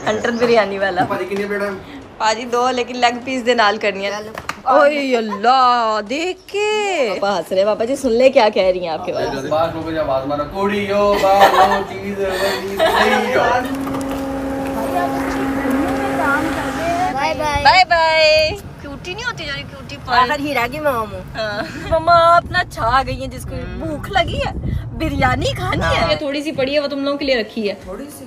Hunter biryani वाला। पाजी 2 लेकिन लेग पीस दे नाल करनी है। ओए अल्लाह देख के पापा हंस रहे। पापा जी सुन ले क्या कह रही हैं आपके बारे में। Bye bye. क्यूटी नहीं होती जो क्यूटी पर हीरा की मामू। मम्मा अपना छा गई है जिसको भूख लगी है बिरयानी खानी है। ये थोड़ी सी पड़ी है वो तुम लोगों के लिए रखी है थोड़ी सी।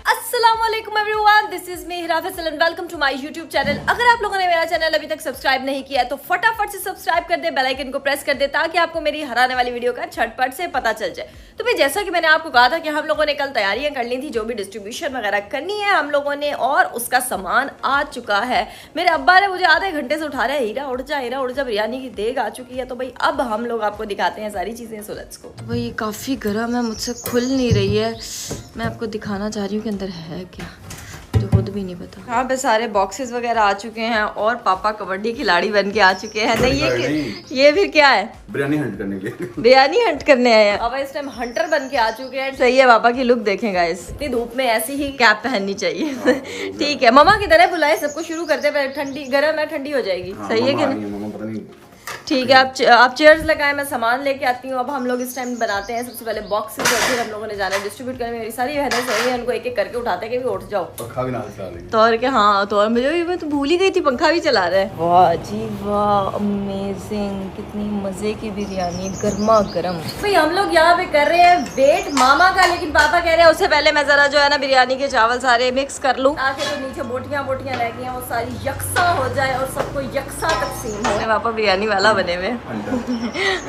अस्सलामुअलैकुम everyone, this is me Hira Faisal and welcome to my YouTube channel. अगर आप लोगों ने मेरा चैनल अभी तक सब्सक्राइब नहीं किया है तो फटाफट से सब्सक्राइब कर दे, बेल आइकन को प्रेस कर दे ताकि आपको मेरी हर आने वाली वीडियो का झटपट से पता चल जाए। तो भाई जैसा कि मैंने आपको कहा था कि हम लोगों ने कल तैयारियां कर ली थी, जो भी डिस्ट्रीब्यूशन वगैरह करनी है हम लोगों ने, और उसका सामान आ चुका है। मेरे अब्बा ने मुझे आधे घंटे से उठा रहे हैं, हीरा उठ जा, बिरयानी की देग आ चुकी है। तो भाई अब हम लोग आपको दिखाते हैं सारी चीजें। So let's go. तो भाई काफी गर्म है, मुझसे खुल नहीं रही है। मैं आपको दिखाना चाह रही हूँ कि अंदर है क्या, मुझे खुद भी नहीं पता। यहाँ पे सारे बॉक्सेस वगैरह आ चुके हैं और पापा कबड्डी खिलाड़ी बन के आ चुके हैं। नहीं ये फिर क्या है? बिरयानी हंट करने के लिए। बिरयानी हंट करने आए हैं पापा, इस टाइम हंटर बन के आ चुके हैं। सही है, पापा की लुक देखें गाइस, इतनी धूप में ऐसी ही कैप पहननी चाहिए। ठीक है, मम्मा की तरह बुलाए सबको, शुरू करते हैं। ठंडी गर्म है, ठंडी हो जाएगी। सही है कि नहीं? ठीक है, आप चेयर्स लगाएं, मैं सामान लेके आती हूँ। अब हम लोग इस टाइम बनाते हैं सबसे पहले बॉक्सेस, और फिर हम लोगों ने जाना है डिस्ट्रीब्यूट करने। मेरी सारी बहनें सही है, उनको एक एक करके उठाते हैं कि भी उठ जाओ। पंखा भी ना चला लेंगे तो और क्या। हाँ तो और मैं तो भूल ही गई थी, पंखा भी चला रहे हैं। वाह जी वाह, अमेजिंग, कितनी मजे की बिरयानी, गर्मा गर्म। भाई हम लोग यहाँ पे कर रहे हैं वेट मामा का, लेकिन पापा कह रहे हैं उससे पहले मैं जरा जो है ना बिरयानी के चावल सारे मिक्स कर लूँ ताकि जो नीचे बोटियाँ रह गई हैं वो सारी यकसा हो जाए और सबको यकसा तकसीम हो। पापा बिरयानी वाला बने हुए,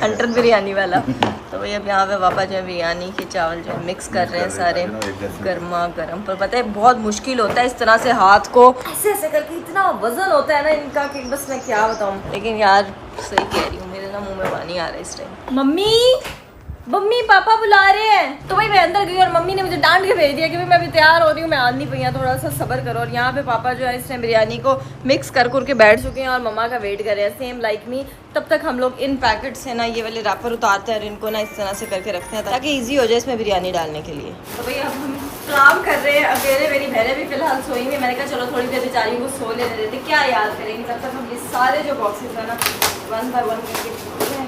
हंटर बिरयानी वाला। तो भाई अब यहाँ पे पापा जो है बिरयानी के चावल जो है मिक्स कर रहे हैं सारे गर्मा गर्म। पर पता है बहुत मुश्किल होता है इस तरह से हाथ को ऐसे ऐसे करके, इतना वजन होता है ना इनका कि बस मैं क्या बताऊँ। लेकिन यार सही कह रही हूँ, मेरे ना मुंह में पानी आ रहा है इस टाइम। मम्मी पापा बुला रहे हैं। तो भाई मैं अंदर गई और मम्मी ने मुझे डांट के भेज दिया कि मैं अभी तैयार हो रही हूँ, मैं आ नहीं पई, थोड़ा सा सब्र करो। और यहाँ पे पापा जो है इसने बिरयानी को मिक्स कर के बैठ चुके हैं और मम्मा का वेट कर रहे हैं, सेम लाइक मी। तब तक हम लोग इन पैकेट से ना ये वाले रैपर उतारते हैं और इनको ना इस तरह से करके रखते हैं ताकि ईजी हो जाए इसमें बिरयानी डालने के लिए। तो भाई अब हम काम कर रहे हैं। अकेले मेरी बहनें भी फिलहाल सोई हुई। मैंने कहा चलो थोड़ी देर बेचारियों को सो लेने देते, क्या याद करेंगे। तब तक हम ये सारे जो बॉक्सेस है ना 1 बाय 1 करके छोड़ते हैं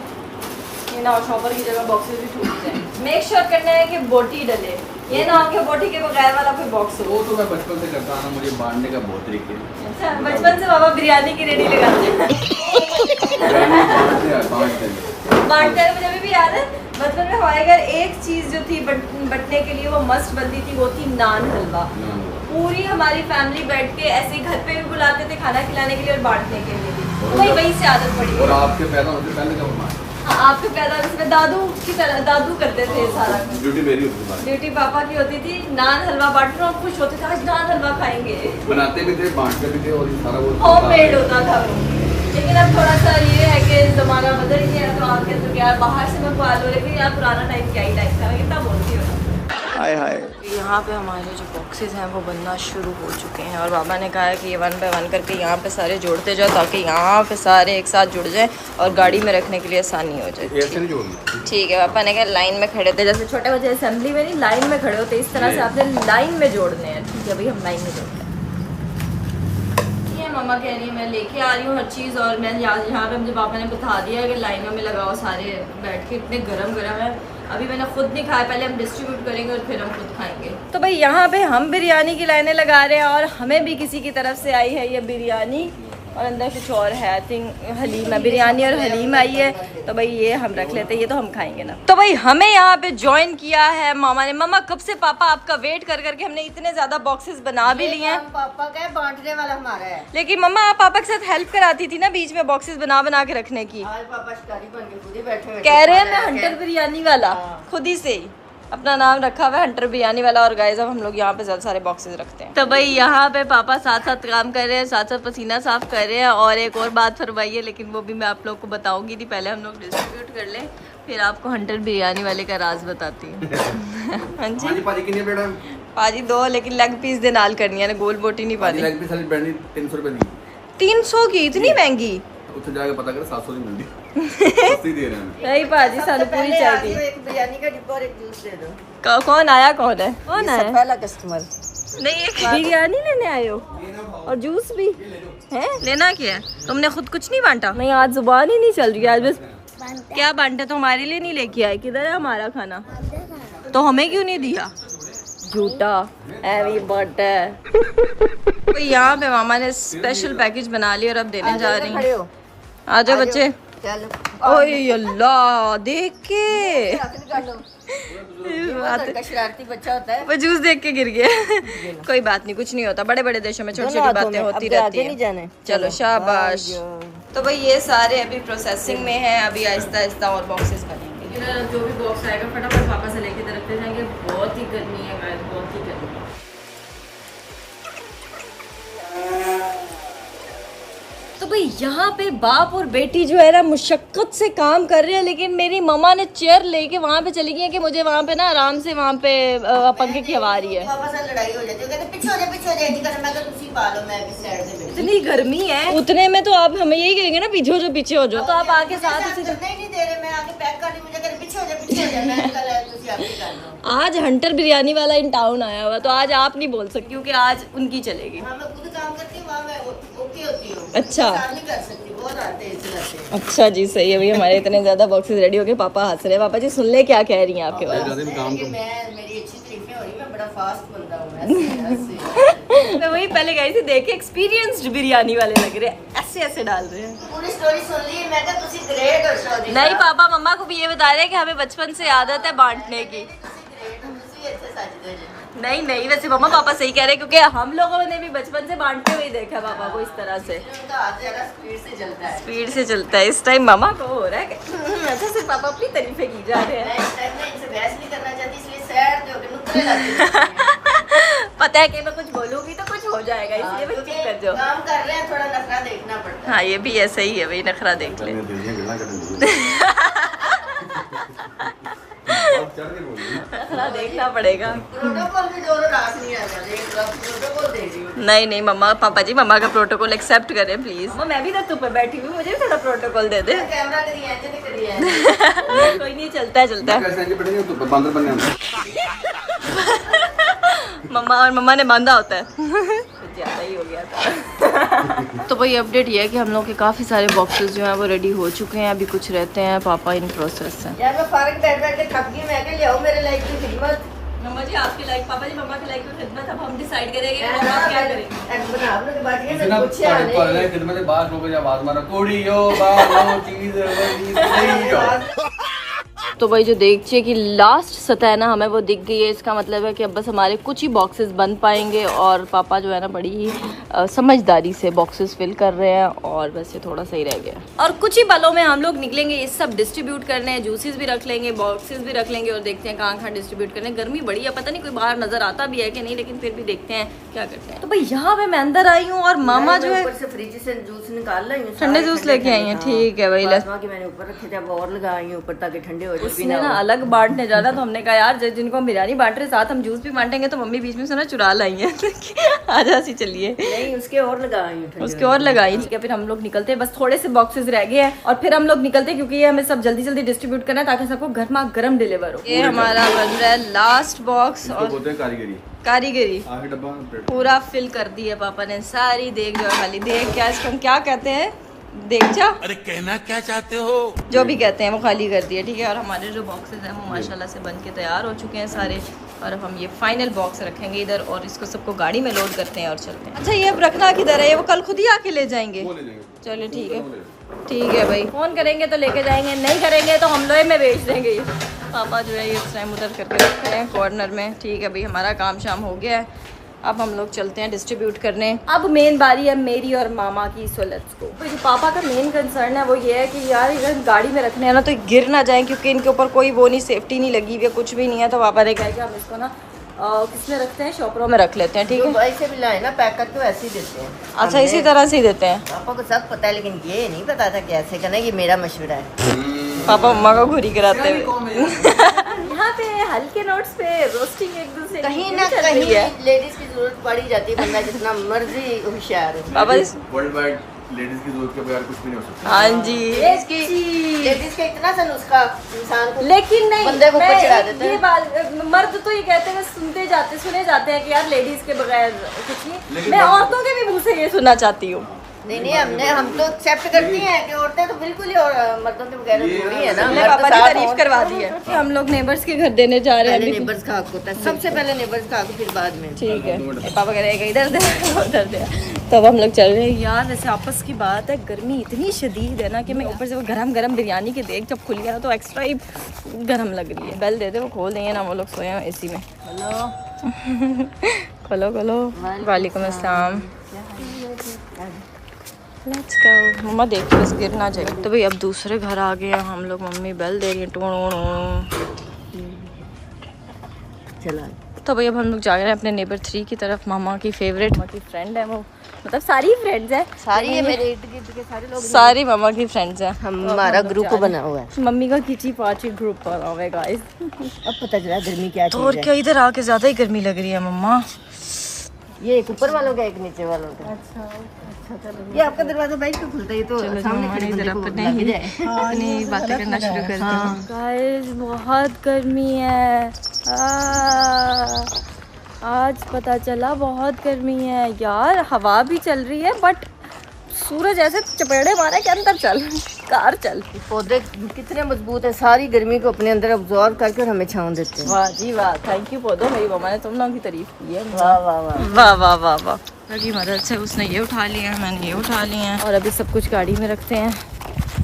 ना, और शॉपर की जगह बॉक्सेस भी टूट जाए। मेक श्योर करना है कि बोटी डले, ये ना हो कि बोटी के बगैर वाला कोई बॉक्स हो। वो तो मैं बचपन से करता हूं, मुझे बांटने का बहुत तरीके हैं। अच्छा, बचपन से बाबा बिरयानी की रेडी लगाते हैं। बांटते हैं, मुझे अभी भी याद है बचपन में हमारे घर एक चीज जो थी बंटने के लिए वो मस्ट बनती थी, वो थी नान हलवा। पूरी हमारी फैमिली बैठ के ऐसे घर पे भी बुलाते थे खाना खिलाने के लिए और बांटने के लिए भी। तो वही से आदत पड़ी। और आपके पैदा होने से पहले कब हमारे आपके पैदा उसमें दादू की तरह दादू करते थे सारा कुछ। ड्यूटी पापा की होती थी। नान हलवा बांटना और खुश होते थे, आज नान हलवा खाएंगे। बनाते भी थे, बांटते भी थे और सारा वो होममेड होता था वो। लेकिन अब थोड़ा सा ये है कि जमाना बदल गया, तो आप कहते हो कि यार बाहर से मैं खा लो, लेकिन यार पुराना टाइम क्या ही टाइम था, कितना बोलती हो। हाय हाय। यहाँ पे हमारे जो बॉक्सेस हैं वो बनना शुरू हो चुके हैं और बाबा ने कहा है कि ये 1 बाय 1 करके यहाँ पे सारे जोड़ते जाओ ताकि यहाँ पे सारे एक साथ जुड़ जाए और गाड़ी में रखने के लिए आसानी हो जाए। ठीक है, पापा ने कहा लाइन में खड़े थे, जैसे छोटे बच्चे असेंबली में नहीं लाइन में खड़े होते, इस तरह से आपने लाइन में जोड़ने हैं। ठीक है भाई, हम लाइन में जोड़ते हैं। मम्मा कह रही है मैं लेके आ रही हूँ हर चीज़, और मैं यहाँ पे मुझे पापा ने बता दिया है कि लाइनों में लगाओ सारे बैठ के। इतने गरम गरम है, अभी मैंने खुद नहीं खाया, पहले हम डिस्ट्रीब्यूट करेंगे और फिर हम खुद खाएंगे। तो भाई यहाँ पे हम बिरयानी की लाइनें लगा रहे हैं और हमें भी किसी की तरफ से आई है ये बिरयानी और अंदर कुछ और है, आई थिंक हलीम है। बिरयानी और हलीम आई है, तो भाई ये हम रख लेते हैं, ये तो हम खाएंगे ना। तो भाई हमें यहाँ पे ज्वाइन किया है मामा ने। मामा कब से पापा आपका वेट कर करके हमने इतने ज्यादा बॉक्सेस बना भी लिए हैं। पापा का बांटने वाला हमारा है। लेकिन मम्मा आप पापा के साथ हेल्प कराती थी ना बीच में बॉक्सेस बना के रखने की। आज पापा शिकारी बन के खुद ही बैठे कह रहे हैं मैं हंटर बिरयानी वाला, खुद ही से ही अपना नाम रखा हुआ है हंटर बिरयानी वाला। और गाइस अब हम लोग यहाँ पे ज़्यादा सारे बॉक्सेस रखते हैं। तो भाई यहाँ पे पापा साथ साथ काम कर रहे हैं, साथ साथ पसीना साफ कर रहे हैं। और एक और बात फरमाई है, लेकिन वो भी मैं आप लोग को बताऊंगी नहीं, पहले हम लोग डिस्ट्रीब्यूट कर लें फिर आपको हंटर बिरयानी वाले का राज बताती हूँ। हाँ जी पाजी 2 लेकिन लेग पीस दे नाल करनी है ना, गोल बोटी नहीं पानी। 300 रुपए 300 की इतनी महंगी? उत्थे जाके पता कर 700 की मिलती। सस्ती दे रहे हैं। नहीं पाजी सानू पूरी चाहिए। एक बिरयानी का डिब्बा और एक जूस दे दो। कौन आया कौन है? कौन ये आया? पहला कस्टमर। नहीं एक बिरयानी लेने आए हो और जूस भी है? लेना क्या है? तुमने खुद कुछ नहीं बांटा? नहीं आज जुबान ही नहीं चल रही है आज बस। क्या बांटा? तो हमारे लिए नहीं लेके आए? किधर है हमारा खाना? तो हमें क्यों नहीं दिया? झूठा हैवी बर्थडे। तो यहाँ पे मामा ने स्पेशल पैकेज बना लिया और अब देने जा रही खड़े हैं। हो। आ जाओ बच्चे। चलो। ओए अल्लाह देख के कर लो। लड़का शरारती बच्चा होता है। वो जूस देख के गिर गया। कोई बात नहीं, कुछ नहीं होता। बड़े बड़े देशों में छोटी छोटी बातें होती रहती हैं। चलो शाबाश। तो भाई ये सारे अभी प्रोसेसिंग में है, अभी आहिस्ता आहिस्ता और बॉक्सेस बनेंगे। जो भी बॉक्स आएगा फटाफट पापा से लेके रखते जाएंगे। बहुत ही गर्मी है गाइस, बहुत ही गर्मी। तो भाई यहाँ पे बाप और बेटी जो है ना मुशक्कत से काम कर रहे हैं, लेकिन मेरी मम्मा ने चेयर लेके वहाँ पे चली गई है कि मुझे वहाँ पे ना आराम से वहाँ पे पंखे की हवा आ रही है। पापा से लड़ाई हो जाती है, कहते पीछे हो जा नहीं करना, मैं तो तुसी पा लो, मैं भी साइड से बैठी। इतनी गर्मी है उतने में तो आप हमें यही कहेंगे ना पीछे हो जाओ पीछे हो जाओ। तो आप आके साथ उसी नहीं दे रहे, मैं आके पैक कर रही, मुझे कहते पीछे हो जा मैं कल तुसी आप ही कर लो। आज हंटर बिरयानी वाला इन टाउन आया हुआ, तो आज आप नहीं बोल सकती क्योंकि आज उनकी चलेगी। हाँ, मैं खुद काम करती हूँ, वहाँ मैं ओके होती हूँ। अच्छा। काम नहीं कर सकती, बहुत आते हैं इस तरह से। अच्छा जी सही है भाई। हमारे इतने ज्यादा बॉक्सेस रेडी हो गए। पापा हंस रहे हैं। पापा जी सुन ले क्या कह रही हैं आपके बारे में? काम तो मेरी अच्छी तारीफें हो रही, मैं बड़ा फास्ट बंदा हूँ। मैं वही पहले गई थी देखे, एक्सपीरियंस्ड बिरयानी वाले लग रहे हैं, ऐसे ऐसे डाल रहे हैं। पूरी स्टोरी सुन ली, मैं कहा तुसी ग्रेट हो शादी। नहीं पापा मम्मा को भी ये बता रहे हैं कि हमें बचपन से आदत है बांटने की। नहीं नहीं वैसे मम्मा पापा सही कह रहे हैं क्योंकि हम लोगों ने भी बचपन से बांटते हुए देखा है पापा को इस तरह से। स्पीड से चलता है। इस टाइम मामा को हो रहा है अच्छा सिर्फ पापा अपनी तारीफें की जा रहे हैं। पता है कि मैं कुछ बोलूंगी तो कुछ हो जाएगा, इसलिए मैं चुप कर जाओ। काम कर रहे हैं, थोड़ा नखरा देखना पड़ता है। हाँ ये भी ऐसा ही है भाई, नखरा देख ले। नखरा देखना पड़ेगा। प्रोटोकॉल में दोनों रास नहीं आ जाते, एक प्रोटोकॉल दे रही हूँ। नहीं नहीं मम्मा पापा जी मम्मा का प्रोटोकॉल एक्सेप्ट करें प्लीज। मैं भी तो तुम पे बैठी हुई, मुझे भी थोड़ा प्रोटोकॉल दे दे। कैमरा करिए ऐसे नहीं करिए। कोई नहीं चलता है चलता है। बंदर बनने हम। मम्मा और मम्मा ने बांधा होता है। कुछ ज़्यादा ही हो गया था। तो भाई अपडेट ये है कि हम लोग के काफ़ी सारे बॉक्सेस जो हैं वो रेडी हो चुके हैं, अभी कुछ रहते हैं, पापा इन प्रोसेस हैं। यार मैं फारग बैठ बैठ के थक गई, मैं के ले आओ मेरे लाइफ की खिदमत। मम्मा जी आपके लाइक, पापा जी मम्मा के लाइक की खिदमत अब हम डिसाइड करेंगे आप क्या करेंगे। एक बना आप लोग बात ये मैं पूछे आने खिदमत है बाहर लोगों ने आवाज मारा कोड़ी यो बालो चीज नहीं यो। तो भाई जो देखिए कि लास्ट सतह है ना हमें वो दिख गई है, इसका मतलब है कि अब बस हमारे कुछ ही बॉक्सेस बन पाएंगे और पापा जो है ना बड़ी ही समझदारी से बॉक्सेस फिल कर रहे हैं और बस ये थोड़ा सही रह गया और कुछ ही पलों में हम लोग निकलेंगे, ये सब डिस्ट्रीब्यूट करने हैं, जूसेस भी रख लेंगे, बॉक्सेस भी रख लेंगे और देखते हैं कहाँ डिस्ट्रीब्यूट करने। गर्मी बड़ी है, पता नहीं कोई बाहर नजर आता भी है कि नहीं, लेकिन फिर भी देखते हैं क्या करते हैं। तो भाई यहाँ पे मैं अंदर आई हूँ और मामा जो है फ्रिज से जूस निकाल लाई हूँ, ठंडे जूस लेके आई हैं। ठीक है भाई, मैंने ऊपर रखे थे, अब और लगाई हूँ ऊपर ताकि ठंडे हो जाए। उसने ना अलग बांटने जाना, तो हमने कहा यार जिनको हम बिरयानी बांट रहे साथ हम जूस भी बांटेंगे, तो मम्मी बीच में से ना चुरा लाई है। आजा सी चलिए, नहीं उसके और लगाई, उसके और लगाई। ठीक है फिर हम लोग निकलते हैं, बस थोड़े से बॉक्सेस रह गए हैं और फिर हम लोग निकलते हैं क्योंकि ये हमें सब जल्दी जल्दी डिस्ट्रीब्यूट करना है ताकि सबको गर्मा गर्म डिलीवर हो। ये हमारा बन रहा है लास्ट बॉक्स और कारीगरी पूरा फिल कर दी है पापा ने सारी। देख जो खाली देख, क्या इसको हम क्या कहते हैं, देखा? अरे कहना क्या चाहते हो? जो भी कहते हैं वो खाली कर दिया। ठीक है, और हमारे जो बॉक्सेस हैं वो माशाल्लाह से बन के तैयार हो चुके हैं सारे, और अब हम ये फाइनल बॉक्स रखेंगे इधर और इसको सबको गाड़ी में लोड करते हैं और चलते हैं। अच्छा ये अब रखना किधर है? ये वो कल खुद ही आके ले जाएंगे? चलिए ठीक है, ठीक है भाई, फोन करेंगे तो लेके जाएंगे, नहीं करेंगे तो हम लोहे में बेच देंगे। ये पापा जो है ये इस टाइम उधर करके रखते हैं कॉर्नर में। ठीक है भाई, हमारा काम शाम हो गया है, अब हम लोग चलते हैं डिस्ट्रीब्यूट करने। अब मेन बारी है मेरी और मामा की, सो लेट्स गो। तो जो पापा का मेन कंसर्न है वो ये है कि यार अगर गाड़ी में रखने हैं ना तो गिर ना जाए, क्योंकि इनके ऊपर कोई वो नहीं, सेफ्टी नहीं लगी हुई है, कुछ भी नहीं है। तो पापा ने कहा कि हम इसको ना किसमें रखते हैं, शॉपरों में रख लेते हैं। ठीक है, ऐसे भी लाए ना पैक करके वैसे ही देते हैं। अच्छा इसी तरह से ही देते हैं। पापा को सब पता है, लेकिन ये नहीं पता था कैसे करना, ये मेरा मशवरा है। पापा मम्मा को घुरी कराते हुए यहाँ पे हल्के नोट्स पे रोस्टिंग एक दूसरे कहीं ना कहीं लेडीज की जरूरत पड़ी जाती है, बंदा जितना मर्जी होशियार हो। पापा वर्ल्ड वाइड लेडीज की जरूरत के बगैर कुछ भी नहीं हो सकता। हाँ जी, इसकी लेडीज का इतना सा नुस्खा इंसान को लेकिन नहीं, बंदे को ऊपर चढ़ा देते ये हैं। मर्द तो ये कहते हैं, सुने जाते हैं कि यार लेडीज के बगैर कुछ नहीं। लेकिन मैं औरतों के भी मुंह से ये सुनना चाहती हूँ। नहीं हम तो एक्सेप्ट करती हैं कि औरतें तो बिल्कुल ही और मर्दों के बगैर थोड़ी है ना। हमने मर्द पापा ने साथ तारीफ हों। करवा दी है कि हम लोग नेबर्स के घर देने जा रहे हैं पहले अभी। नेबर्स का हक होता है, सबसे पहले नेबर्स का हक, फिर बाद में। ठीक है, पापा कह रहे हैं कि इधर दे उधर दे। तब हम लोग चल रहे हैं यार। वैसे आपस की बात है, गर्मी इतनी शदीद है ना कि मैं ऊपर से वो गरम बिरयानी के देख जब खुली है ना तो एक्स्ट्रा ही गर्म लग रही है। बेल दे दे, वो खोल देंगे ना, वो लोग सोए हैं एसी में। हेलो खोलो वालेकुम अस्सलाम। Let's go. मम्मा देखिए बस गिर ना जाए। तो भाई अब दूसरे घर आ गए हैं हम लोग। मम्मी बेल दे रही है टूण। चला। तो भाई अब हम लोग जा रहे हैं अपने नेबर 3 की तरफ। मामा की फेवरेट, मामा की फ्रेंड है वो, मतलब सारी फ्रेंड्स हैं, सारी है मेरे इर्द गिर्द के सारे लोग, सारी मामा की फ्रेंड्स हैं। हमारा ग्रुप बना हुआ है। मम्मी का खिची पाची ग्रुप बना हुआ है गाइस। अब पता चला गर्मी क्या तो और चीज क्या, इधर आके ज्यादा ही गर्मी लग रही है मम्मा। है। ये एक ऊपर वालों का, एक नीचे वालों का। अच्छा ये आपका दरवाजा बाइक पे खुलता है, तो सामने खड़े बंदे को लग जाए। नहीं बातें करना शुरू कर दी गाइस। बहुत गर्मी है। आज पता चला बहुत गर्मी है यार। हवा भी चल रही है बट सूरज ऐसे चपेड़े मारे के अंदर चल, कार चल। पौधे कितने मजबूत है, सारी गर्मी को अपने अंदर अब्जॉर्ब करके और हमें छांव देते हैं। वाह जी वाह, थैंक यू पौधो। मेरी मम्मा ने तुम लोगों की तारीफ की है। वाह वाह वाह वाह वाह वाह वाह। की मदद से उसने ये उठा लिया, मैंने ये उठा लिए हैं और अभी सब कुछ गाड़ी में रखते हैं।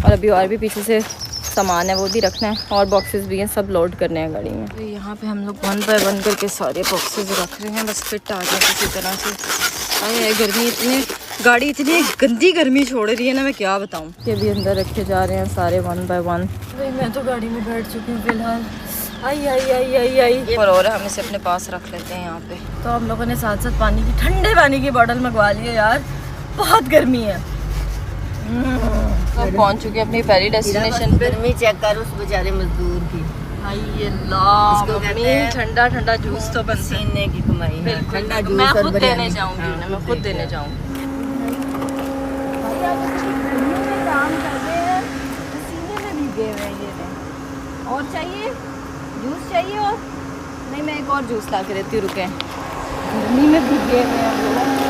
और अभी और भी पीछे से सामान है वो भी रखना है और बॉक्सेस भी हैं, सब लोड करने हैं गाड़ी में। तो यहाँ पे हम लोग 1 बाय 1 करके सारे बॉक्सेस रख रहे हैं, बस फिट आ जाए किसी तरह से। अरे गर्मी इतनी, गाड़ी इतनी गंदी गर्मी छोड़ रही है ना, मैं क्या बताऊँ। ये भी अंदर रखे जा रहे हैं सारे 1 बाय 1। भाई मैं तो गाड़ी में बैठ चुकी हूँ फिलहाल। आई और हम इसे अपने पास रख लेते हैं यहाँ पे। तो हम लोगों ने साथ साथ पानी की, ठंडे पानी की बोतल मंगवा ली है यार, बहुत गर्मी है। अब पहुँच चुके हैं अपनी पहली डेस्टिनेशन पे। गर्मी चेक कर उस बेचारे मजदूर की। इसको कहते हैं ठंडा ठंडा जूस तो पसीने की कमाई है। ठंडा जूस मैं और खुद बिरयानी। देने जाऊंगी उन्हें, मैं खुद देने जाऊंगी। और चाहिए जूस चाहिए? और नहीं, मैं एक और जूस ला के देती हूँ, रुके। गर्मी में भीगे हुए हैं हम लोग।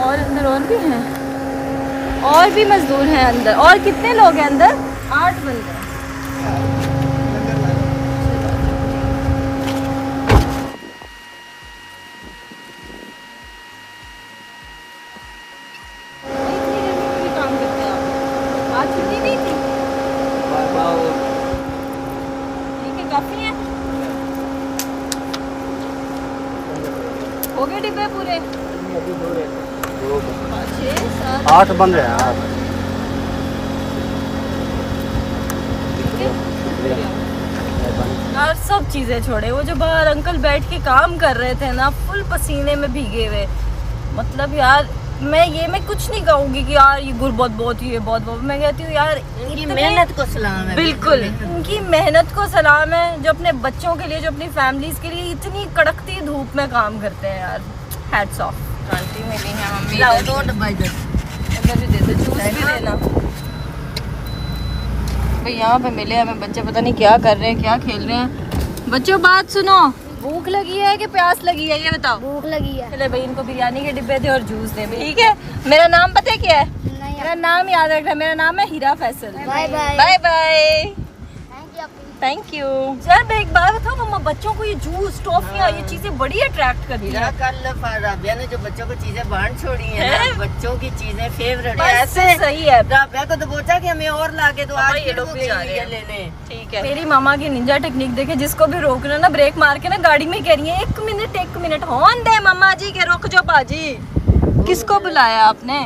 और अंदर और भी हैं, और भी मजदूर हैं अंदर। और कितने लोग हैं अंदर? 8 बंदे। काम करते हैं आप? आज छुट्टी नहीं थी? ठीक है, काफी है। हो गए डिब्बे पूरे? 8 बन रहे हैं। यार सब चीजें छोड़े, वो जो बाहर अंकल बैठ के काम कर रहे थे ना, फुल पसीने में भीगे हुए। मतलब यार मैं कुछ नहीं कहूँगी कि यार ये गुर्बत बहुत ही है, बहुत मैं कहती हूँ यार इनकी मेहनत को सलाम है। बिल्कुल, उनकी मेहनत को सलाम है, जो अपने बच्चों के लिए, जो अपनी फैमिलीज के लिए इतनी कड़कती धूप में काम करते हैं यार। Hats off. आंटी मिली है, मम्मी दो डब्बा इधर भी दे दो, जूस भी देना। भाई यहाँ पे मिले हमें बच्चे, पता नहीं क्या कर रहे हैं, क्या खेल रहे हैं। बच्चों बात सुनो, भूख लगी है कि प्यास लगी है, ये बताओ। भूख लगी है। चले भाई, इनको बिरयानी के डिब्बे थे और जूस दे, ठीक है। मेरा नाम पता है क्या है? नहीं, मेरा नाम याद रखना, मेरा नाम है Heera Faisal. Bye bye. Bye bye, thank you आपकी। Thank you. यार मैं एक बात बताऊँ मम्मा, बच्चों को ये जूस, टॉफियाँ, ये चीजें बड़ी अट्रैक्ट करती है। कल राबिया ने जो बच्चों को चीजें बांट छोड़ी हैं ना, बच्चों की चीजें फेवरेट बस ऐसे सही है। राबिया को तो बोचा कि हमें और ला के दो, आज ये लोग भी जा रहे हैं लेने। ठीक है। मेरी मामा की निंजा टेक्निक देखे, जिसको भी रोकना ना, ब्रेक मार के ना गाड़ी में कह रही है 1 मिनट हॉर्न दे मामा जी के, रुक जाओ बाजी। किसको बुलाया आपने?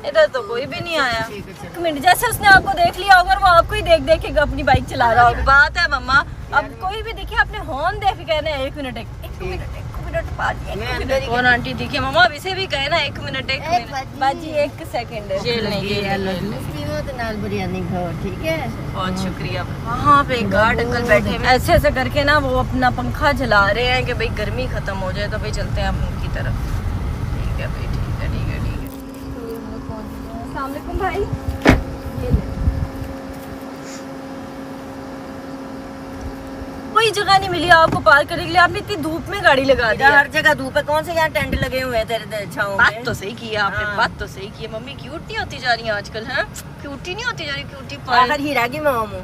इधर तो कोई भी नहीं आया। 1 मिनट, जैसे उसने आपको देख लिया होगा, वो आपको ही देख देख के अपनी बाइक चला रहा होगा। बात है मम्मा, अब कोई भी देखिए आपने हॉर्न दे के कहना है 1 मिनट मिनट बाद कौन आंटी दिखी मम्मा? अभी से भी कहे ना 1 मिनट 1 मिनट बाजी 1 सेकंड नाल बिरयानी खाओ, ठीक है? बहुत शुक्रिया। वहाँ पे गार्ड अंकल बैठे हैं, ऐसे ऐसे करके ना वो अपना पंखा चला रहे हैं कि भाई गर्मी खत्म हो जाए, तो भाई चलते हैं हम उनकी तरफ। ठीक है भाई, ठीक है ठीक है ठीक है। अस्सलाम वालेकुम भाई। कोई जगह नहीं मिली आपको पार्क करने के लिए, आपने इतनी धूप में गाड़ी लगा दी। हर जगह धूप है, कौन से यहाँ टेंट लगे हुए हैं तेरे छाँव बात में? तो सही की है आपने, हाँ। बात तो सही की है। मम्मी क्यूट नहीं होती जा रही है आजकल, हैं? क्यूटी नहीं होती जा रही, क्यूटी आखिर हीरा की माँ हूँ।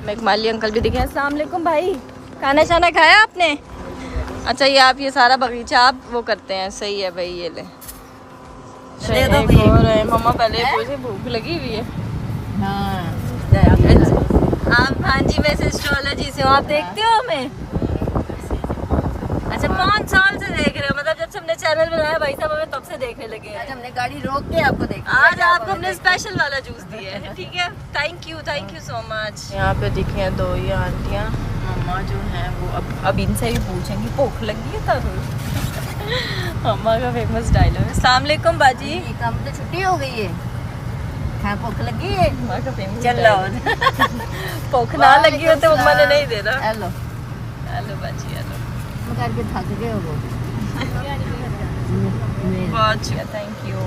मैं माली अंकल भी दिखे। अस्सलाम वालेकुम भाई, खाना शाना खाया आपने? अच्छा ये आप ये सारा बगीचा आप वो करते हैं, सही है भाई। ये ले दे दो एक भाई। और है मम्मा, पहले मुझे भूख लगी हुई है। हाँ आप भांजी में से एस्ट्रोलॉजी से हो, आप देखते हो हमें? अच्छा 5 साल से देख रहे हो, मतलब जब से हमने चैनल बनाया भाई साहब हमें तब से देखने लगे हैं। आज हमने गाड़ी रोक के आपको देखा। आज आपको हमने स्पेशल वाला जूस दिया है, ठीक है? Thank you so much. यहाँ पे दिखी हैं 2 ये आंटियाँ, मम्मा जो हैं वो अब इनसे भी पूछेंगी भूख लगी है तब। मम्मा का फेमस डायलॉग है। अस्सलाम वालेकुम बाजी। काम तो छुट्टी हो गई है, हाँ भूख लगी है? मम्मा का फेमस चल भूख ना लगी हो तो मम्मा ने नहीं देना। हेलो हेलो बाजी, हेलो। करके थक गए हो वो। बहुत शुक्रिया, थैंक यू।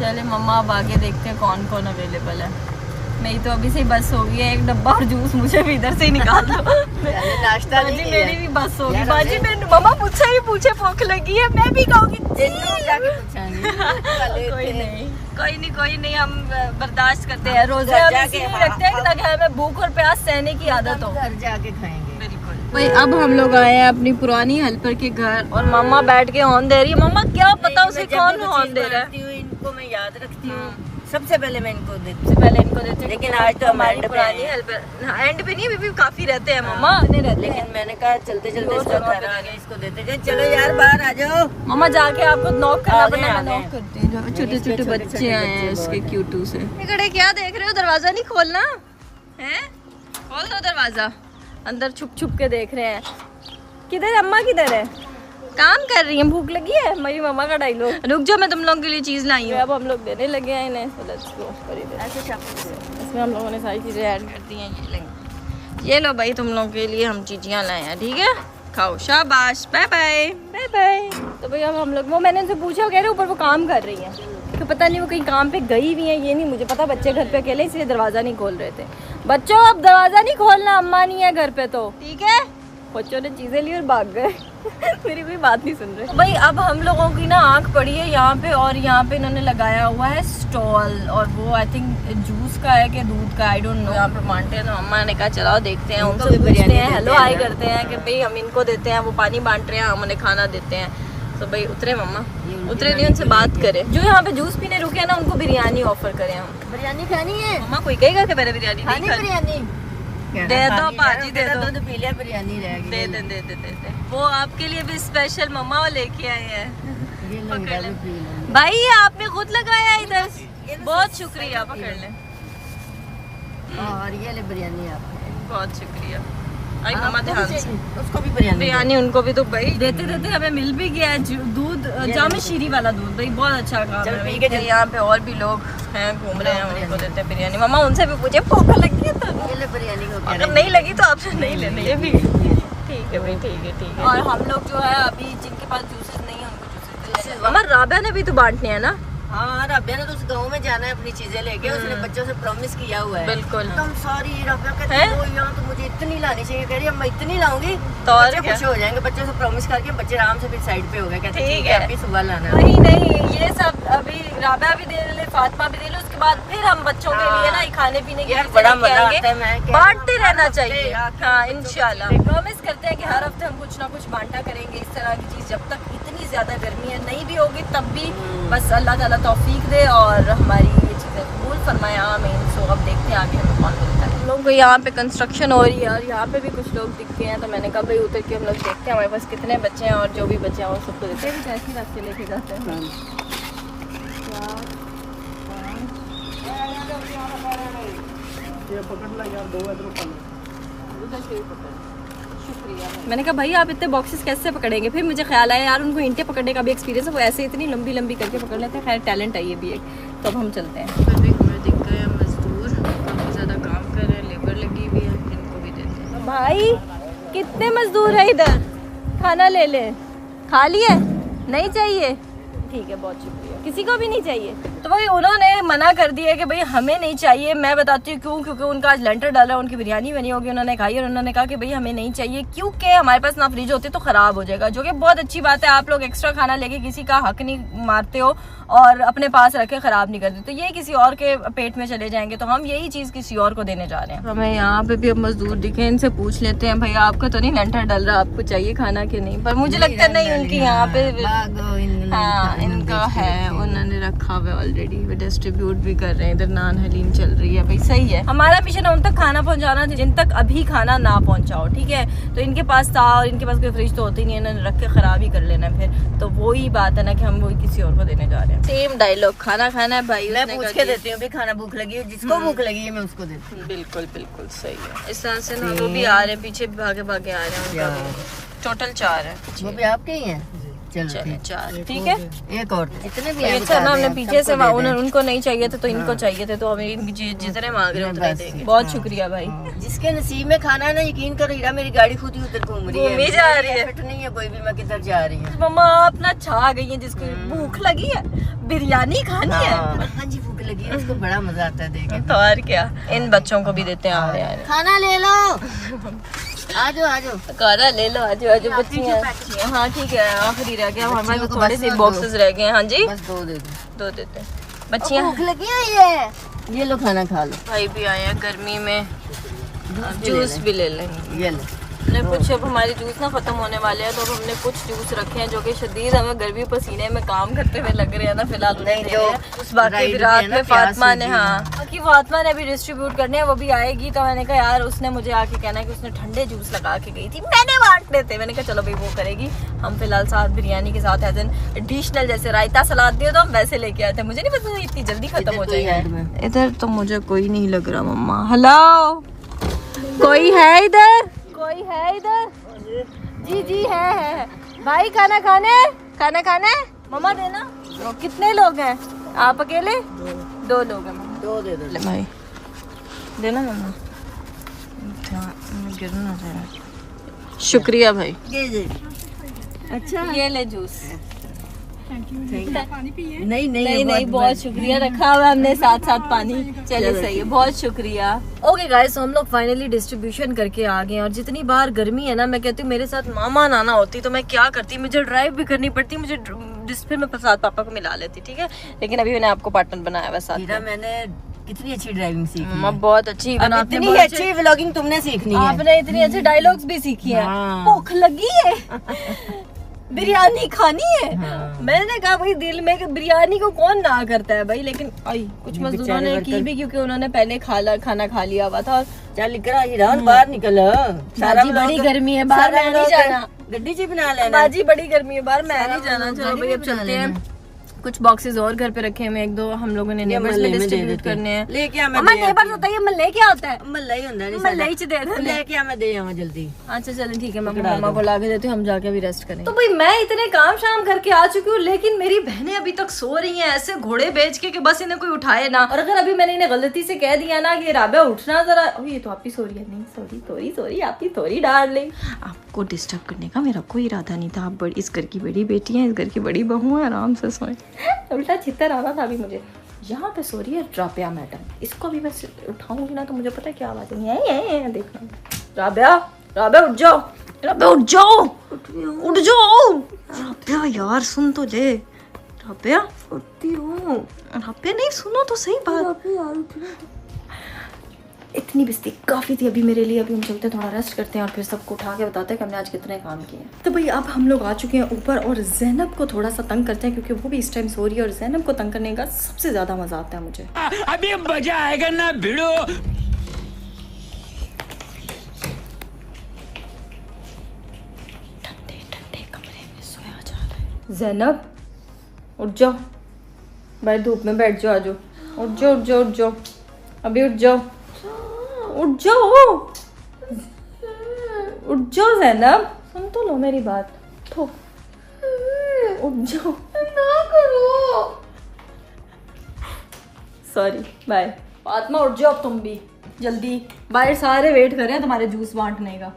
चले मम्मा अब आगे देखते हैं कौन कौन अवेलेबल है। मेरी तो अभी से ही बस हो गई है, 1 डब्बा और जूस मुझे भी इधर से ही निकाल दो। नाश्ता बाजी नहीं मेरी भी बस होगी। यार, बाजी मैं मम्मा मुझसे ही पूछे भूख लगी है, मैं भी कहूँगी जाके पूछांगे। कोई नहीं हम बर्दाश्त करते हैं। रोजे हम इसीलिए रखते हैं ताकि हमें भूख और प्यास सहने की आदत हो। घर जाके खाएंगे। भाई अब हम लोग आए हैं अपनी पुरानी हेल्पर के घर और मम्मा बैठ के हॉर्न दे रही है। मम्मा क्या पता उसे कौन हॉर्न दे रहा है? इनको मैं याद रखती हूँ, सबसे पहले मैं इनको देती सबसे पहले इनको देते हैं, लेकिन आज तो हमारी एंड पे पुरानी हैं। हेल्पर एंड पे नहीं, अभी भी काफी रहते हैं मम्मा, इतने रहते हैं। लेकिन मैंने कहा चलते चलते रोज इसका जगह घर पे आ गया, इसको देते जाए। चलो यार बाहर आ जाओ। मम्मा जाके आपको नॉक करना आगे, पड़ना, मैं आगे। नॉक करती हूँ। छोटे छोटे छोटे बच्चे आए हैं बच्चे उसके क्यूटू से। खड़े क्या देख रहे हो? दरवाजा नहीं खोलना है? खोल दो दरवाजा। अंदर छुप छुप के देख रहे हैं। किधर अम्मा, किधर है? काम कर रही है, भूख लगी है। मेरी मम्मा का डायलॉग। रुक जाओ मैं तुम लोगों के लिए चीज लाई हूँ। अब हम लोग देने लगे हैं इन्हें, so let's go। इसमें हम लोगों ने सारी चीजें ऐड कर दी हैं। ये लो भाई तुम लोगों के लिए हम चीजियाँ लाए हैं, ठीक है? खाओ, शाबाश, बाय बाय बाय बाय। तो भाई अब हम लोग, वो मैंने उनसे पूछा, कह रहे ऊपर वो काम कर रही हैं, तो पता नहीं वो कहीं काम पे गई हुई हैं, ये नहीं मुझे पता। बच्चे घर पे अकेले इसलिए दरवाज़ा नहीं खोल रहे थे। बच्चों अब दरवाज़ा नहीं खोलना, अम्मा नहीं है घर पे, तो ठीक है? बच्चों ने चीज़ें ली और भाग गए। मेरी कोई बात नहीं सुन रहे। भाई अब हम लोगों की ना आंख पड़ी है यहाँ पे, और यहाँ पे इन्होंने लगाया हुआ है स्टॉल, और वो आई थिंक जूस का है कि दूध का, आई डोंट नो। यहाँ पे मानते हैं तो मम्मा ने कहा चलो देखते हैं, उनसे पूछते हैं, हेलो हाई करते हैं कि भाई हम इनको देते हैं, वो पानी बांट रहे हैं, हम उन्हें खाना देते हैं। तो भाई उतरे मम्मा, उतरे नहीं, उनसे बात करें। जो यहाँ पे जूस पीने रुके हैं ना, उनको बिरयानी ऑफर करें हम। बिरयानी खानी है? मम्मा कोई कहेगा कि मैंने बिरयानी नहीं खानी? बिरयानी दे दो पाजी, दे दो। दूध पी लिया, बिरयानी रह गई। दे दे दे दे दे दे। वो आपके लिए भी स्पेशल मम्मा वो लेके आए हैं। ये लो, पकड़ ले। ये पी लो। भाई ये आपने खुद लगाया इधर, बहुत शुक्रिया। पकड़ ले, और ये ले बिरयानी आप। बहुत शुक्रिया। आई मम्मा ध्यान से। उसको भी बिरयानी बिरयानी उनको भी तो भाई देते देते हमें मिल भी गया है दूध, जामे शीरी वाला दूध। भाई बहुत अच्छा काम चल है। पी के चल। यहाँ पे और भी लोग हैं घूम रहे हैं, उनको देते हैं बिरयानी। मम्मा उनसे भी पूछे भूख लगी है तो? ये ले बिरयानी को क्या अगर नहीं लगी तो आपसे नहीं लेने, ये भी ठीक है भाई, ठीक है ठीक है। और हम लोग जो है अभी जिनके पास जूसेस नहीं है उनको जूसेस। मम्मा राबिया ने भी तो बांटने हैं ना? हाँ, राबिया ने तो उस गांव में जाना है अपनी चीजें लेके, उसने बच्चों से प्रॉमिस किया हुआ है। बिल्कुल। तुम सॉरी राबिया कहती हैं? है वो यहाँ तो मुझे इतनी लानी चाहिए, कह रही है मैं इतनी लाऊंगी तो और बच्चे क्या? खुश हो जाएंगे। बच्चों से प्रॉमिस करके बच्चे आराम से फिर साइड पे हो गए, कहते ठीक ठीक है। है अभी सुबह लाना। नहीं नहीं, ये सब अभी राबिया भी दे ले, फातिमा भी दे ले, उसके बाद फिर हम बच्चों के लिए ना खाने पीने की यार चीजें बड़ा लेके मजा आएंगे। आता है। मैं कह बांटते रही हूँ, रहना हर हफ्ते चाहिए। आके हाँ बच्चों को इंशाल्लाह खिलाएंगे। प्रॉमिस करते हैं कि हर हफ्ते हम कुछ ना कुछ बांटा करेंगे। इस तरह की चीज जब तक इतनी ज्यादा गर्मी है नहीं भी होगी तब भी बस अल्लाह ताला तौफीक दे और हमारी ये चीजें कबूल फरमाए, आमीन। सो अब देखते हैं आगे हमें कौन मिलता है। हम लोग को यहाँ पे कंस्ट्रक्शन हो रही है और यहाँ पे भी कुछ लोग दिखते हैं, तो मैंने कहा भाई उतर के हम लोग देखते हैं हमारे पास कितने बच्चे हैं, और जो भी बच्चे हैं वो सबको देते हैं। कुछ ऐसी रख के लेके जाते हैं। मैंने कहा भाई आप इतने बॉक्सेस कैसे पकड़ेंगे? फिर मुझे ख्याल आया यार उनको ईंटें पकड़ने का भी एक्सपीरियंस है, वो ऐसे इतनी लंबी लंबी करके पकड़ लेते हैं। खैर टैलेंट है ये भी एक। तो अब हम चलते हैं। हमें दिख गए मजदूर काफ़ी ज़्यादा काम कर रहे हैं, लेबर लगी हुई है, इनको भी देते हैं। भाई कितने मजदूर है इधर? खाना ले ले। खा लिए? नहीं चाहिए? ठीक है, बहुत शुक्रिया। किसी को भी नहीं चाहिए? तो भाई उन्होंने मना कर दिया कि भाई हमें नहीं चाहिए। मैं बताती हूँ क्यों, क्योंकि उनका आज लेंटर डाला, उनकी बिरयानी बनी होगी, उन्होंने खाई और उन्होंने कहा कि भाई हमें नहीं चाहिए क्योंकि हमारे पास ना फ्रिज होती तो ख़राब हो जाएगा, जो कि बहुत अच्छी बात है। आप लोग एक्स्ट्रा खाना लेके किसी का हक नहीं मारते हो और अपने पास रख के ख़राब नहीं करते, तो ये किसी और के पेट में चले जाएंगे, तो हम यही चीज़ किसी और को देने जा रहे हैं। हमें यहाँ पे भी अब मजदूर दिखे, इनसे पूछ लेते हैं भैया आपका तो नहीं लेंटर डल रहा, आपको चाहिए खाना कि नहीं? पर मुझे लगता है नहीं, उनकी यहाँ पे हाँ इनका है, उन्होंने रखा हुआ ऑलरेडी, वो डिस्ट्रीब्यूट भी कर रहे हैं। इधर नान हलीम चल रही है। भाई सही है, हमारा मिशन है उन तक खाना पहुंचाना जिन तक अभी खाना ना पहुंचाओ, ठीक है? तो इनके पास था और इनके पास कोई फ्रिज तो होती नहीं है, इन्होंने रख के खराब ही कर लेना फिर, तो वही बात है ना कि हम वही किसी और को देने जा रहे हैं। सेम डायलॉग, खाना खाना है भाई, मैं पूछ के देती हूँ खाना भूख लगी है, जिसको भूख लगी है मैं उसको देती हूँ। बिल्कुल बिल्कुल सही है। इस तरह से ना वो भी आ रहे हैं, पीछे भागे भागे आ रहे हैं। टोटल 4 है। वो भी आपके ही हैं? चलो 4 ठीक है। एक और इतने भी अच्छा ना, हमने पीछे से उनको नहीं चाहिए थे तो इनको चाहिए थे, तो हमें जितने मांग रहे हैं उतने देंगे। बहुत शुक्रिया भाई। जिसके नसीब में खाना है ना, यकीन करो हीरा, मेरी गाड़ी खुद ही उधर घूम रही है, जा रही है, फिट नहीं है कोई भी, मैं किधर जा रही हूँ। मम्मा आप ना छा गई हैं, जिसको भूख लगी है बिरयानी खानी है। हाँ जी भूख लगी है, उसको बड़ा मजा आता है देख। तो और क्या, इन बच्चों को भी देते हैं। आ रहे हैं, खाना ले लो, आजो आजो खाना ले लो, आजो आजो बच्चियाँ। हाँ ठीक है, आखिरी रह गया हमारे पास, थोड़े से बॉक्सेस रह गए हैं। हाँ जी बस 2 दे दो। 2 देते हैं। बच्चियाँ भूख लगी है, ये लो खाना खा लो। भाई भी आए हैं गर्मी में, जूस भी ले लेंगे। ये लो। हमने कुछ, अब हमारे जूस ना खत्म होने वाले हैं, तो अब हमने कुछ जूस रखे हैं जो कि शदीद हमें गर्मी पसीने में काम करते हुए लग रहे हैं ना फिलहाल। नहीं जो उस बाकी रात में फातिमा ने, हाँ बाकी फातिमा ने भी डिस्ट्रीब्यूट करने हैं, वो भी आएगी। तो मैंने कहा यार, उसने मुझे आके कहना है कि उसने ठंडे जूस लगा के गई थी, मैंने बांटने थे। मैंने कहा चलो भाई वो करेगी। हम फिलहाल साथ बिरयानी के साथ एज एन एडिशनल जैसे रायता सलाद दिया तो हम वैसे लेके आए थे। मुझे नहीं पता इतनी जल्दी खत्म हो जाएगी। इधर तो मुझे कोई नहीं लग रहा मम्मा। हेलो, कोई है इधर? कोई है इधर? जी जी है। भाई खाना खाने मम्मा देना। कितने लोग हैं आप? अकेले? 2 लोग हैं। 2 दे दो भाई देना मम्मा, गिरना जरा। शुक्रिया भाई। अच्छा ये ले जूस। नहीं नहीं बहुत शुक्रिया, रखा हुआ हमने साथ साथ पानी। चले सही है, बहुत शुक्रिया। ओके गाइस, तो हम लोग फाइनली डिस्ट्रीब्यूशन करके आ गए हैं। और जितनी बार गर्मी है ना, मैं कहती हूँ मेरे साथ मामा नाना होती तो मैं क्या करती, मुझे ड्राइव भी करनी पड़ती, मुझे फिर मैं साथ पापा को मिला लेती, ठीक है? लेकिन अभी मैंने आपको पार्टनर बनाया हुआ साथ में। मैंने कितनी अच्छी ड्राइविंग सीखी है। बहुत अच्छी, इतनी अच्छी व्लॉगिंग तुमने सीखनी है। आपने इतनी अच्छी डायलॉग्स भी सीखी है। भूख लगी है, बिरयानी खानी है। मैंने कहा भाई दिल में कि बिरयानी को कौन ना करता है भाई, लेकिन कुछ मजदूरों ने की भी, क्योंकि उन्होंने पहले खाना खा लिया हुआ था। चल निकल बाहर निकल, सारा बड़ी गर्मी है बाहर, मैं नहीं जाना। गड्डी जी बना लेना। बाजी बड़ी गर्मी है बाहर, मैं नहीं जाना। चलो भाई अब चलते हैं। कुछ बॉक्सेस और घर पे रखे हैं, 1-2 हम लोगों ने नेबर्स में डिस्ट्रीब्यूट करने हैं। लेके आ, मैं नेबर्स होता है, मल्ले क्या होता है? मल्लाई होता है, मल्लाई च दे दे, लेके आ, मैं दे आऊं जल्दी। अच्छा चलें ठीक है, मैं मम्मा को ला के देती हूँ, हम जाके अभी रेस्ट करेंगे। तो भाई मैं इतने काम शाम करके आ चुकी हूँ, लेकिन मेरी बहनें अभी तक सो रही हैं ऐसे घोड़े बेच के कि बस इन्हें कोई उठाए ना। और अगर अभी मैंने इन्हें गलती से कह दिया ना कि राबिया उठना जरा, ये तो आप ही सो रही है। नहीं सॉरी आप ही थोड़ी डार्लिंग, आपको डिस्टर्ब करने का मेरा कोई इरादा नहीं था। आप इस घर की बड़ी बेटी हैं, इस घर की बड़ी बहू है, आराम से सोएं। उल्टा चित्तर आ रहा था अभी मुझे। यहाँ पे सो रही है राबिया मैडम, इसको भी मैं उठाऊंगी ना तो मुझे पता है क्या आवाज है, देखना। राबिया उठ जाओ, उठ जाओ राबिया, यार सुन तो ले। राबिया उठती हूँ, राबिया नहीं सुनो तो सही बात। इतनी बिस्ती काफ़ी थी अभी मेरे लिए। अभी हम चलते हैं, थोड़ा रेस्ट करते हैं और फिर सबको उठा के बताते हैं कि हमने आज कितने काम किए हैं। तो भाई अब हम लोग आ चुके हैं ऊपर और ज़ैनब को थोड़ा सा तंग करते हैं, क्योंकि वो भी इस टाइम सो रही है और ज़ैनब को तंग करने का सबसे ज़्यादा मज़ा आता है मुझे। अभी मजा आएगा ना भिड़ो। ठंडे कमरे में सोया जा रहा है। ज़ैनब उठ जाओ, भाई धूप में बैठ जाओ, आ जाओ, उठ जाओ, अभी उठ जाओ, उठ जाओ ज़ैनब, सुन तो लो मेरी बात। तो उठ जाओ ना करो। Sorry bye. फातिमा उठ जाओ अब तुम भी जल्दी, बाहर सारे वेट कर रहे हैं तुम्हारे जूस बांटने का,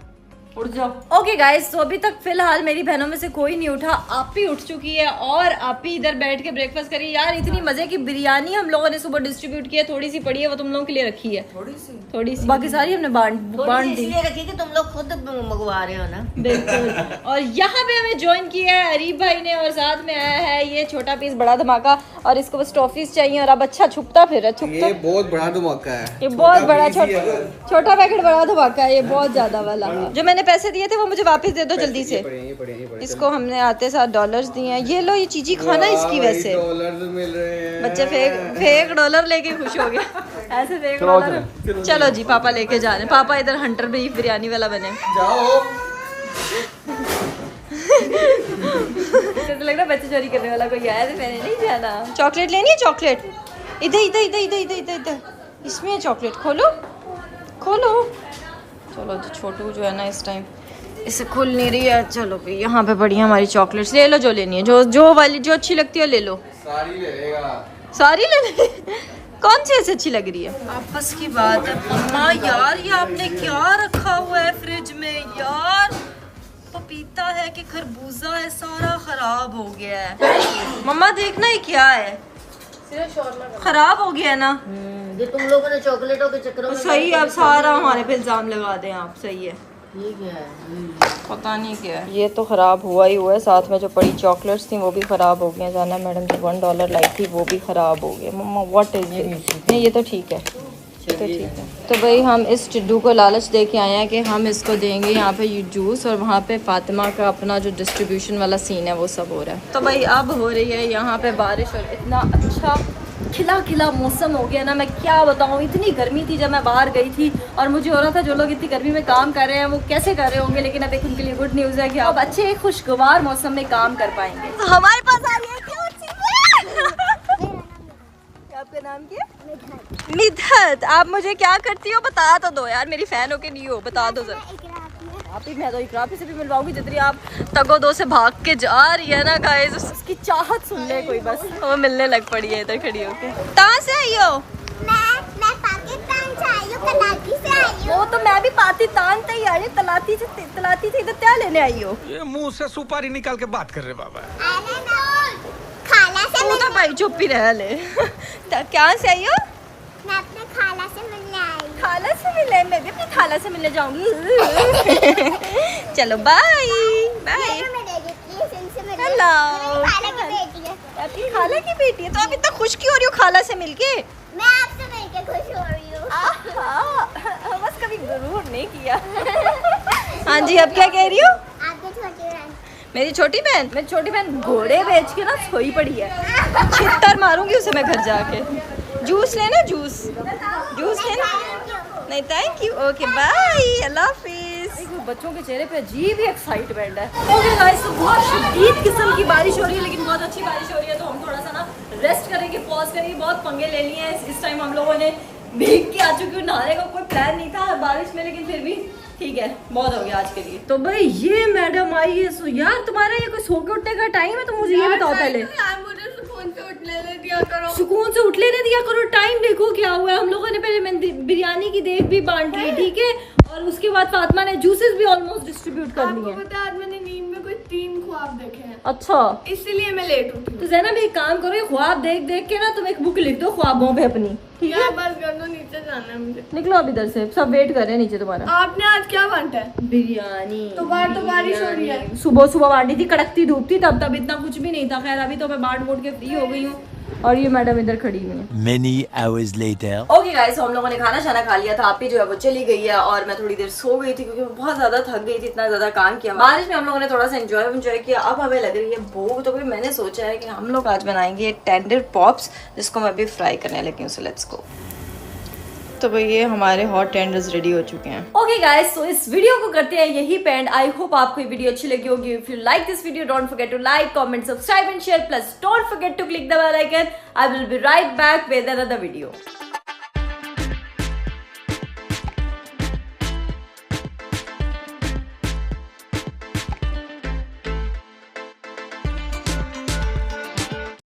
उठ जाओ। ओके गाइस, तो अभी तक फिलहाल मेरी बहनों में से कोई नहीं उठा, आप ही उठ चुकी है और आप ही इधर बैठ के ब्रेकफास्ट करी। यार इतनी मजे की बिरयानी हम लोगों ने सुबह डिस्ट्रीब्यूट की है, थोड़ी सी पड़ी है वो तुम लोगों के लिए रखी है, थोड़ी सी बाकी सारी हमने बांट दी। इसलिए रखी कि तुम लोग खुद मंगवा रहे हो ना। बिल्कुल। और यहाँ पे हमें ज्वाइन किया है अरीब भाई ने और साथ में आया है ये छोटा पीस बड़ा धमाका और इसको बस टॉफीज चाहिए और अब अच्छा छुपता फिर है। ये बहुत बड़ा धमाका है, ये बहुत बड़ा छोटा पैकेट बड़ा धमाका है, ये बहुत ज्यादा वाला। जो मैंने पैसे दिए थे वो मुझे वापस दे दो जल्दी से। इसको हमने आते साथ डॉलर्स दिए हैं, ये लो ये चीजी खाना इसकी वैसे डॉलर्स मिल रहे हैं। बच्चे फेक डॉलर लेके खुश हो गए ऐसे फेक डॉलर। चलो जी पापा लेके जा रहे हैं, पापा इधर हंटर बीफ बिरयानी वाला बने। जाओ। लग रहा बच्चे चोरी करने वाला कोई आया, तो मैंने नहीं जाना। चॉकलेट लेनी है, चॉकलेट इधर इधर इधर इधर इधर इधर इधर इसमें है चॉकलेट, खोलो खोलो। चलो जी छोटू जो है ना इस टाइम इसे खुल नहीं रही है। चलो भाई यहाँ पे पड़ी है हमारी चॉकलेट्स, ले लो जो लेनी है, जो वाली जो अच्छी लगती है ले लो। सारी ले लेगा, सारी ले ले। कौन सी ऐसी अच्छी लग रही है? आपस की बात है मम्मा। यार ये आपने क्या रखा हुआ है फ्रिज में यार? पपीता है कि खरबूजा है, सारा खराब हो गया है। मम्मा देखना ये क्या है, खराब हो गया है ना। ये तुम लोगों ने चॉकलेटों के चक्कर में सही है, अब सारा हमारे पे इल्जाम लगा दें आप। सही है, ये क्या है? पता नहीं क्या है। ये तो खराब हुआ ही हुआ है, साथ में जो पड़ी चॉकलेट्स थी वो भी खराब हो गई। जाना मैडम जो $1 लाई थी वो भी खराब हो गई। मम्मा व्हाट इज दिस? नहीं ये तो ठीक है, तो ठीक है। तो भाई हम इस टिड्डू को लालच दे के आए हैं कि हम इसको देंगे यहाँ पे जूस और वहाँ पे फातिमा का अपना जो डिस्ट्रीब्यूशन वाला सीन है वो सब हो रहा है। तो भाई अब हो रही है यहाँ पे बारिश और इतना अच्छा खिला खिला मौसम हो गया ना, मैं क्या बताऊँ। इतनी गर्मी थी जब मैं बाहर गई थी और मुझे हो रहा था जो लोग इतनी गर्मी में काम कर रहे हैं वो कैसे कर रहे होंगे, लेकिन अब एक उनके लिए गुड न्यूज़ है कि अब अच्छे खुशगवार मौसम में काम कर पाएंगे। तो हमारे पास आ रही है आपका नाम क्या? मिधत। आप मुझे क्या करती हो बता तो दो यार, मेरी फैन हो के नहीं हो, बता दो जरा। आप ही, मैं तो इकरार से भी मिलवाऊंगी जितनी आप तगो से भाग के जा रही है ना गाइस, उसकी चाहत सुन ले कोई बस। वो मिलने लग पड़ी है इधर खड़ी होके। कहाँ से आई हो? मैं पाकिस्तान से आई हूँ, तलाती से आई हूँ। वो तो मैं भी पाकिस्तान से ही आई हूँ, तलाती से इधर क्या लेने आई हो? ये मुंह से सुपारी निकाल के बात कर रहे बाबा। खाला से तू तो भाई चुप ही रह ले। क्या से आई हो? मैं अपने खाला से मिलने आई हूँ। खाला से मिले? मैं भी अपनी खाला से मिलने जाऊंगी। चलो बाय बाय। हेलो। खाला की बेटी है। आपकी खाला की बेटी है तो आप इतना खुश क्यों हो रही हो खाला से मिलके? मैं आपसे मिलके खुश हो रही हूँ। बस कभी गुरूर नहीं किया। हाँ जी, अब क्या कह रही हो? आपकी छोटी बहन। मेरी छोटी बहन? मेरी छोटी बहन घोड़े बेच के ना सोई पड़ी है, छित्तर मारूंगी उसे मैं घर जाके। जूस लेना? जूस लेना? नहीं थैंक यू, ओके बाय, अल्लाह हाफिज। बच्चों के चेहरे पे अजीब ही एक्साइटमेंट है। ओके गाइस, तो बहुत शदीद किस्म की बारिश हो रही है, लेकिन बहुत अच्छी बारिश हो रही है, तो हम थोड़ा सा ना रेस्ट करेंगे, पॉज करेंगे। बहुत पंगे ले लिए हैं इस टाइम हम लोगों ने, भीग के आ चुकी हूँ। नहाने का कोई प्लान नहीं था बारिश में, लेकिन फिर भी ठीक है, बहुत हो गया आज के लिए। तो भाई ये मैडम आई है, सो यार तुम्हारा ये कोई सो के उठने का टाइम है? तो मुझे ये बताओ पहले। सुकून से उठ लेने दिया करो। टाइम देखो क्या हुआ है। हम लोगों ने पहले बिरयानी की देग भी बांट ली, ठीक है, और उसके बाद फातिमा ने जूसेस भी ऑलमोस्ट डिस्ट्रीब्यूट कर लिए। पता है आज मैंने नींद में कोई 3 ख्वाब देखे हैं। अच्छा, इसलिए मैं लेट उठी। तो ज़ैनब एक काम करो, ये ख्वाब देख देख के ना तुम एक बुक लिख दो ख्वाबों पे अपनी, ठीक है? बस कर दो, नीचे जाना है मुझे। निकलो अब इधर से, सब वेट कर रहे हैं नीचे तुम्हारा। आपने आज क्या बांटा है? बिरयानी। तो बाहर तो बारिश हो रही है। सुबह बांटी थी, कड़कती धूप थी, तब इतना कुछ भी नहीं था। खैर अभी तो मैं बांट के फ्री हो गई हूँ और ये मैडम इधर खड़ी हुई है। Many hours later. Okay guys, हम लोगों ने खाना शाना खा लिया था। आप ही जो है वो चली गई है और मैं थोड़ी देर सो गई थी क्योंकि मैं बहुत ज्यादा थक गई थी, इतना ज्यादा काम किया। बारिश में हम लोगों ने थोड़ा सा एंजॉय किया। अब हमें लग रही है भूख, तो फिर मैंने सोचा है कि हम लोग आज बनाएंगे टेंडर पॉप्स, जिसको मैं अभी फ्राई करने लगी हूँ। So let's go. तो भाई ये हमारे हॉट टेंडर्स रेडी हो चुके हैं। ओके गाइस, तो इस वीडियो को करते हैं यही पे एंड। आई होप आपको ये वीडियो अच्छी लगी होगी। If you like this video, don't forget to like, comment, subscribe and share, plus don't forget to click the bell icon. I will be right back with another video.